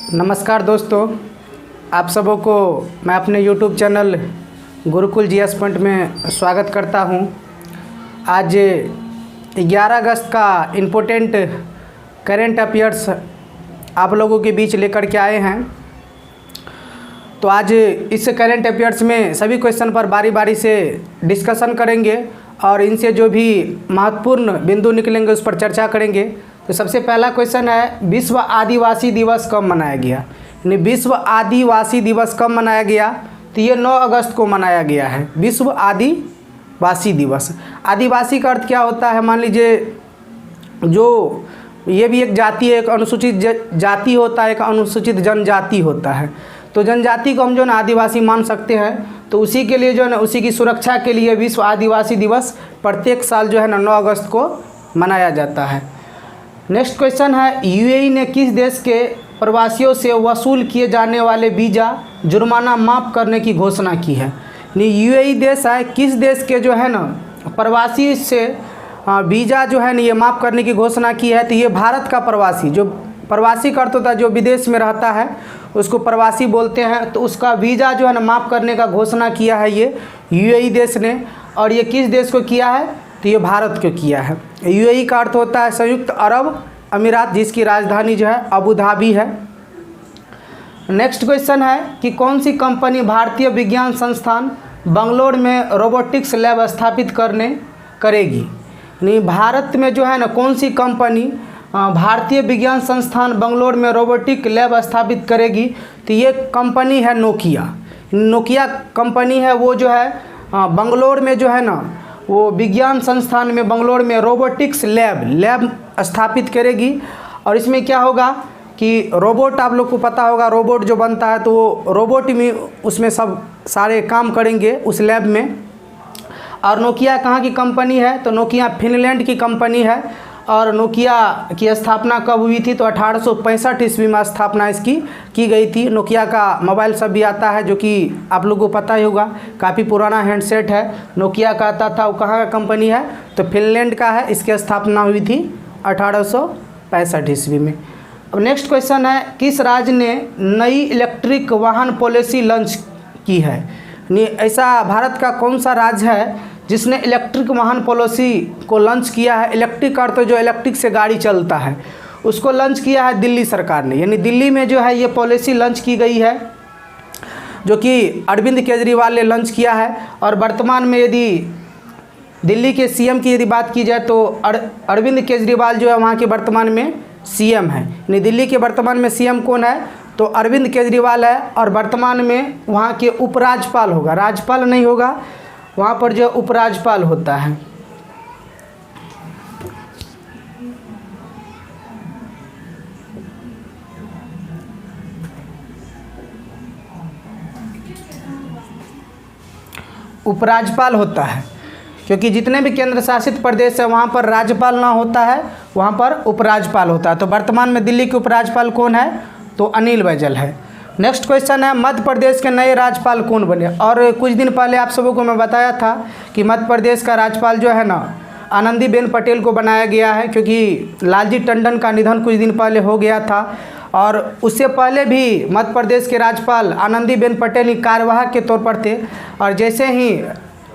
नमस्कार दोस्तों, आप सबों को मैं अपने YouTube channel Gurukul GS point में स्वागत करता हूं। आज 11 अगस्त का इम्पोर्टेंट करेंट अफेयर्स आप लोगों के बीच लेकर के आए हैं। तो आज इस करेंट अफेयर्स में सभी क्वेश्चन पर बारी बारी से डिस्कशन करेंगे और इनसे जो भी महत्वपूर्ण बिंदु निकलेंगे उस पर चर्चा करेंगे। तो सबसे पहला क्वेश्चन है, विश्व आदिवासी दिवस कब मनाया गया? यानी विश्व आदिवासी दिवस कब मनाया गया? तो ये 9 अगस्त को मनाया गया है, विश्व आदिवासी दिवस। आदिवासी का अर्थ क्या होता है? मान लीजिए जो ये भी एक जाति है, एक अनुसूचित जाति होता है, एक अनुसूचित जनजाति होता है। तो जनजाति को हम जो है आदिवासी मान सकते हैं। तो उसी के लिए जो है ना, उसी की सुरक्षा के लिए विश्व आदिवासी दिवस प्रत्येक साल जो है ना 9 अगस्त को मनाया जाता है। नेक्स्ट क्वेश्चन है, यूएई ने किस देश के प्रवासियों से वसूल किए जाने वाले वीज़ा जुर्माना माफ़ करने की घोषणा की है? यूएई देश है, किस देश के जो है ना प्रवासी से वीज़ा जो है ना ये माफ़ करने की घोषणा की है? तो ये भारत का प्रवासी, जो प्रवासी का अर्थ होता है जो विदेश में रहता है उसको प्रवासी बोलते हैं। तो उसका वीज़ा जो है ना माफ़ करने का घोषणा किया है ये यूएई देश ने। और ये किस देश को किया है? तो ये भारत को किया है। यूएई का अर्थ होता है संयुक्त अरब अमीरात, जिसकी राजधानी जो है अबू धाबी है। नेक्स्ट क्वेश्चन है कि कौन सी कंपनी भारतीय विज्ञान संस्थान बंगलोर में रोबोटिक्स लैब स्थापित करेगी? यानी भारत में जो है ना कौन सी कंपनी भारतीय विज्ञान संस्थान बंगलोर में रोबोटिक लैब स्थापित करेगी? तो ये कंपनी है नोकिया कंपनी है। वो जो है बंगलोर में जो है ना वो विज्ञान संस्थान में बंगलोर में रोबोटिक्स लैब स्थापित करेगी। और इसमें क्या होगा कि रोबोट, आप लोग को पता होगा रोबोट जो बनता है तो वो रोबोट में उसमें सब सारे काम करेंगे उस लैब में। और नोकिया कहाँ की कंपनी है? तो नोकिया फिनलैंड की कंपनी है। और नोकिया की स्थापना कब हुई थी? तो 1865 ईस्वी में स्थापना इसकी की गई थी। नोकिया का मोबाइल सब भी आता है जो कि आप लोगों को पता ही होगा, काफ़ी पुराना हैंडसेट है। नोकिया का आता था, वो कहाँ का कंपनी है? तो फिनलैंड का है। इसकी स्थापना हुई थी 1865 ईस्वी में। अब नेक्स्ट क्वेश्चन है, किस राज्य ने नई इलेक्ट्रिक वाहन पॉलिसी लॉन्च की है? ऐसा भारत का कौन सा राज्य है जिसने इलेक्ट्रिक वाहन पॉलिसी को लॉन्च किया है? इलेक्ट्रिक अर्थ जो इलेक्ट्रिक से गाड़ी चलता है उसको लॉन्च किया है दिल्ली सरकार ने। यानी दिल्ली में जो है ये पॉलिसी लॉन्च की गई है जो कि अरविंद केजरीवाल ने लॉन्च किया है। और वर्तमान में यदि दिल्ली के सीएम की यदि बात की जाए तो अरविंद केजरीवाल जो है वहाँ के वर्तमान में सीएम है। यानी दिल्ली के वर्तमान में सीएम कौन है? तो अरविंद केजरीवाल है। और वर्तमान में वहाँ के उपराज्यपाल होगा, राज्यपाल नहीं होगा, वहाँ पर जो उपराज्यपाल होता है। उपराज्यपाल होता है, क्योंकि जितने भी केंद्र शासित प्रदेश है वहाँ पर राज्यपाल ना होता है, वहाँ पर उपराज्यपाल होता है। तो वर्तमान में दिल्ली के उपराज्यपाल कौन है? तो अनिल बैजल है। नेक्स्ट क्वेश्चन है, मध्य प्रदेश के नए राज्यपाल कौन बने? और कुछ दिन पहले आप सबों को मैं बताया था कि मध्य प्रदेश का राज्यपाल जो है ना आनंदीबेन पटेल को बनाया गया है, क्योंकि लालजी टंडन का निधन कुछ दिन पहले हो गया था। और उससे पहले भी मध्य प्रदेश के राज्यपाल आनंदीबेन पटेल ही कार्यवाहक के तौर पर थे। और जैसे ही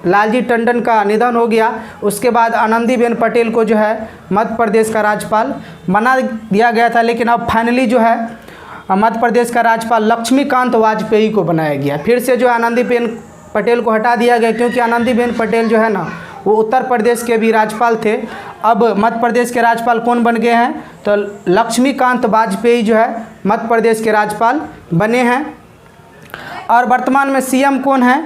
लालजी टंडन का निधन हो गया उसके बाद आनंदीबेन पटेल को जो है मध्य प्रदेश का राज्यपाल बना दिया गया था। लेकिन अब फाइनली जो है मध्य प्रदेश का राज्यपाल लक्ष्मीकांत वाजपेयी को बनाया गया। फिर से जो आनंदीबेन पटेल को हटा दिया गया, क्योंकि आनंदीबेन पटेल जो है ना वो उत्तर प्रदेश के भी राज्यपाल थे। अब मध्य प्रदेश के राज्यपाल कौन बन गए हैं? तो लक्ष्मीकांत वाजपेयी जो है मध्य प्रदेश के राज्यपाल बने हैं। और वर्तमान में सीएम कौन है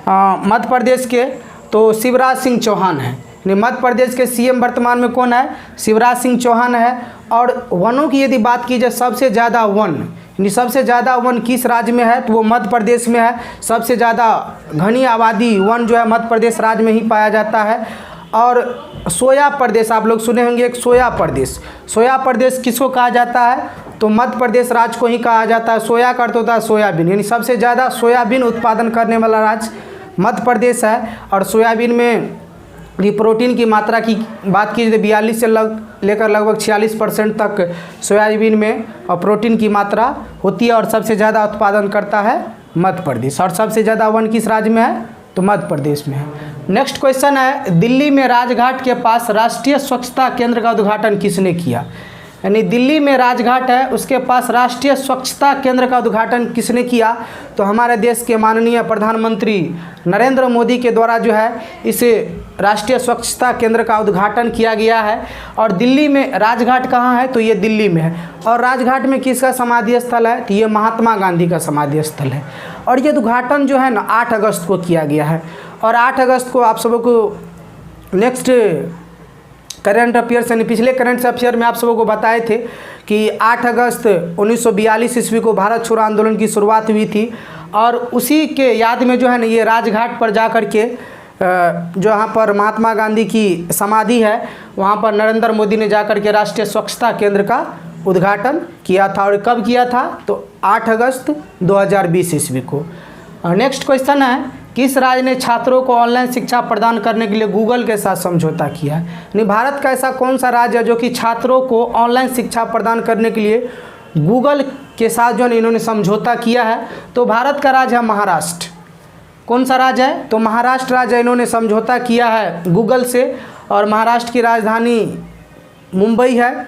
मध्य प्रदेश के? तो शिवराज सिंह चौहान है। मध्य प्रदेश के सीएम वर्तमान में कौन है? शिवराज सिंह चौहान है। और वनों की यदि बात की जाए, सबसे ज़्यादा सबसे ज़्यादा वन किस राज्य में है? तो वो मध्य प्रदेश में है। सबसे ज़्यादा घनी आबादी वन जो है मध्य प्रदेश राज्य में ही पाया जाता है। और सोया प्रदेश आप लोग सुने होंगे, एक सोया प्रदेश किसको कहा जाता है? तो मध्य प्रदेश राज्य को ही कहा जाता है। सोया का अर्थ होता है सोयाबीन, यानी सबसे ज़्यादा सोयाबीन उत्पादन करने वाला राज्य मध्य प्रदेश है। और सोयाबीन में प्रोटीन की मात्रा की बात की जाए 42 से लेकर लगभग 46% तक सोयाबीन में और प्रोटीन की मात्रा होती है। और सबसे ज़्यादा उत्पादन करता है मध्य प्रदेश। और सबसे ज़्यादा वन किस राज्य में है? तो मध्य प्रदेश में है। नेक्स्ट क्वेश्चन है, दिल्ली में राजघाट के पास राष्ट्रीय स्वच्छता केंद्र का उद्घाटन किसने किया? यानी दिल्ली में राजघाट है, उसके पास राष्ट्रीय स्वच्छता केंद्र का उद्घाटन किसने किया? तो हमारे देश के माननीय प्रधानमंत्री नरेंद्र मोदी के द्वारा जो है इस राष्ट्रीय स्वच्छता केंद्र का उद्घाटन किया गया है। और दिल्ली में राजघाट कहाँ है? तो ये दिल्ली में है। और राजघाट में किसका समाधि स्थल है? तो ये महात्मा गांधी का समाधि स्थल है। और ये उद्घाटन जो है ना 8 अगस्त को किया गया है। और 8 अगस्त को आप सबों को नेक्स्ट करंट अफेयर्स यानी पिछले करंट अफेयर में आप सबों को बताए थे कि 8 अगस्त 1942 ईस्वी को भारत छोड़ो आंदोलन की शुरुआत हुई थी। और उसी के याद में जो है ना ये राजघाट पर जा कर के जो यहाँ पर महात्मा गांधी की समाधि है वहाँ पर नरेंद्र मोदी ने जाकर के राष्ट्रीय स्वच्छता केंद्र का उद्घाटन किया था। और कब किया था? तो 8 अगस्त 2020 ईस्वी को। नेक्स्ट क्वेश्चन है, किस राज्य ने छात्रों को ऑनलाइन शिक्षा प्रदान करने के लिए गूगल के साथ समझौता किया है? यानी भारत का ऐसा कौन सा राज्य है जो कि छात्रों को ऑनलाइन शिक्षा प्रदान करने के लिए गूगल के साथ जो है इन्होंने समझौता किया है? तो भारत का राज्य है महाराष्ट्र। कौन सा राज्य है? तो महाराष्ट्र राज्य इन्होंने समझौता किया है गूगल से। और महाराष्ट्र की राजधानी मुंबई है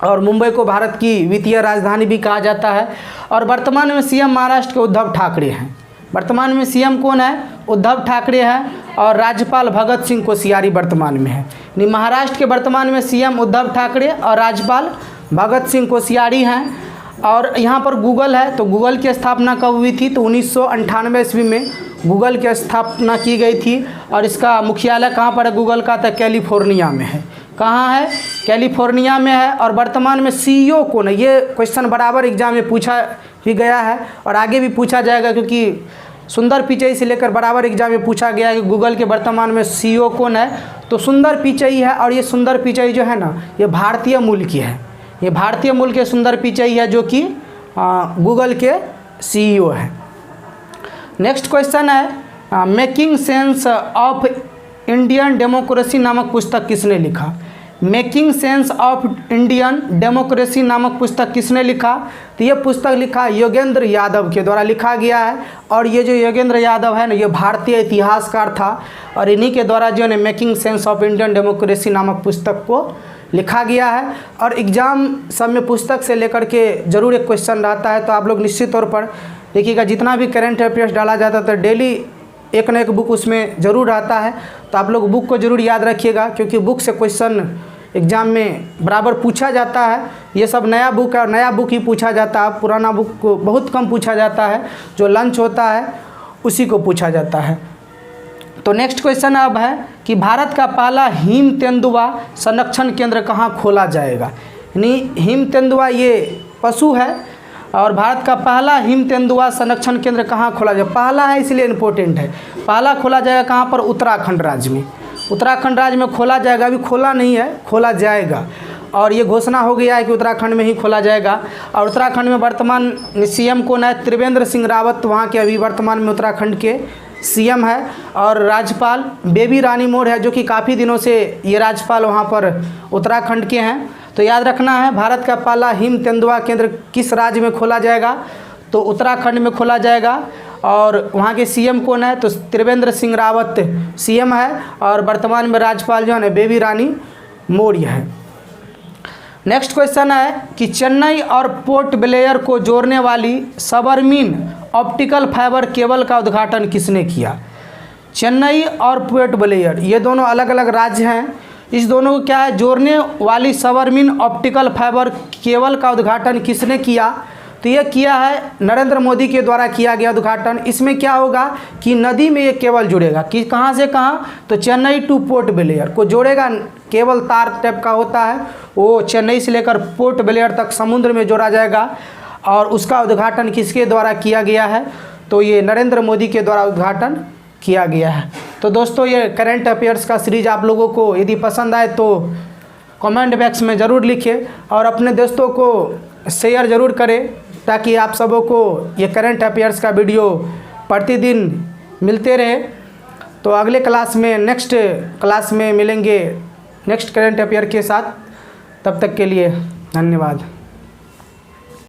और मुंबई को भारत की वित्तीय राजधानी भी कहा जाता है। और वर्तमान में सीएम महाराष्ट्र के उद्धव ठाकरे हैं। वर्तमान में सीएम कौन है? उद्धव ठाकरे हैं। और राज्यपाल भगत सिंह कोश्यारी वर्तमान में है। यानी महाराष्ट्र के वर्तमान में सीएम उद्धव ठाकरे और राज्यपाल भगत सिंह कोश्यारी हैं। और यहाँ पर गूगल है, तो गूगल की स्थापना कब हुई थी? तो 1998 ईस्वी में गूगल की स्थापना की गई थी। और इसका मुख्यालय कहाँ पर है गूगल का? तो कैलिफोर्निया में है। कहाँ है? कैलिफोर्निया में है। और वर्तमान में सीईओ कौन है? ये क्वेश्चन बराबर एग्जाम में पूछा भी गया है और आगे भी पूछा जाएगा, क्योंकि सुंदर पिचई से लेकर बराबर एग्जाम में पूछा गया है कि गूगल के वर्तमान में सीईओ कौन है? तो सुंदर पिचई है। और ये सुंदर पिचई जो है ना ये भारतीय मूल की है। ये भारतीय मूल के सुंदर पिचई है जो कि गूगल के सीईओ है। नेक्स्ट क्वेश्चन है, making sense of Indian democracy नामक पुस्तक किसने लिखा? Making sense of Indian democracy नामक पुस्तक किसने लिखा? तो ये पुस्तक लिखा योगेंद्र यादव के द्वारा लिखा गया है। और ये जो योगेंद्र यादव है ना ये भारतीय इतिहासकार था। और इन्हीं के द्वारा जो है making sense of Indian democracy नामक पुस्तक को लिखा गया है। और एग्ज़ाम सब में पुस्तक से लेकर के ज़रूर एक क्वेश्चन रहता है, तो आप लोग निश्चित तौर पर देखिएगा जितना भी करंट अफेयर्स डाला जाता है तो डेली एक न एक बुक उसमें ज़रूर रहता है। तो आप लोग बुक को ज़रूर याद रखिएगा, क्योंकि बुक से क्वेश्चन एग्ज़ाम में बराबर पूछा जाता है। ये सब नया बुक है और नया बुक ही पूछा जाता है। पुराना बुक को बहुत कम पूछा जाता है, जो लंच होता है उसी को पूछा जाता है। तो नेक्स्ट क्वेश्चन अब है कि भारत का पहला हिम तेंदुआ संरक्षण केंद्र कहाँ खोला जाएगा? यानी हिम तेंदुआ ये पशु है और भारत का पहला हिम तेंदुआ संरक्षण केंद्र कहाँ खोला जाएगा? पहला है इसलिए इम्पोर्टेंट है। पहला खोला जाएगा कहाँ पर? उत्तराखंड राज्य में। उत्तराखंड राज्य में खोला जाएगा। अभी खोला नहीं है, खोला जाएगा। और ये घोषणा हो गया है कि उत्तराखंड में ही खोला जाएगा। और उत्तराखंड में वर्तमान सीएम कौन है? त्रिवेंद्र सिंह रावत वहाँ के अभी वर्तमान में उत्तराखंड के सीएम है। और राज्यपाल बेबी रानी मौर्य है, जो कि काफ़ी दिनों से ये राज्यपाल वहाँ पर उत्तराखंड के हैं। तो याद रखना है, भारत का पहला हिम तेंदुआ केंद्र किस राज्य में खोला जाएगा? तो उत्तराखंड में खोला जाएगा। और वहाँ के सीएम कौन है? तो त्रिवेंद्र सिंह रावत सीएम है। और वर्तमान में राज्यपाल जो है बेबी रानी मौर्य है। नेक्स्ट क्वेश्चन है कि चेन्नई और पोर्ट ब्लेयर को जोड़ने वाली सबमरीन ऑप्टिकल फाइबर केबल का उद्घाटन किसने किया? चेन्नई और पोर्ट ब्लेयर ये दोनों अलग अलग राज्य हैं। इस दोनों को क्या है? जोड़ने वाली सबमरीन ऑप्टिकल फाइबर केबल का उद्घाटन किसने किया? तो ये किया है नरेंद्र मोदी के द्वारा किया गया उद्घाटन। इसमें क्या होगा कि नदी में ये केबल जुड़ेगा कि कहाँ से कहाँ? तो चेन्नई टू पोर्ट ब्लेयर को जोड़ेगा। केबल तार टाइप का होता है, वो चेन्नई से लेकर पोर्ट ब्लेयर तक समुद्र में जोड़ा जाएगा। और उसका उद्घाटन किसके द्वारा किया गया है? तो ये नरेंद्र मोदी के द्वारा उद्घाटन किया गया है। तो दोस्तों ये करंट अफेयर्स का सीरीज आप लोगों को यदि पसंद आए तो कमेंट बॉक्स में ज़रूर लिखें और अपने दोस्तों को शेयर ज़रूर करें, ताकि आप सबों को ये करंट अफेयर्स का वीडियो प्रतिदिन मिलते रहे। तो अगले क्लास में नेक्स्ट क्लास में मिलेंगे नेक्स्ट करंट अफेयर के साथ। तब तक के लिए धन्यवाद।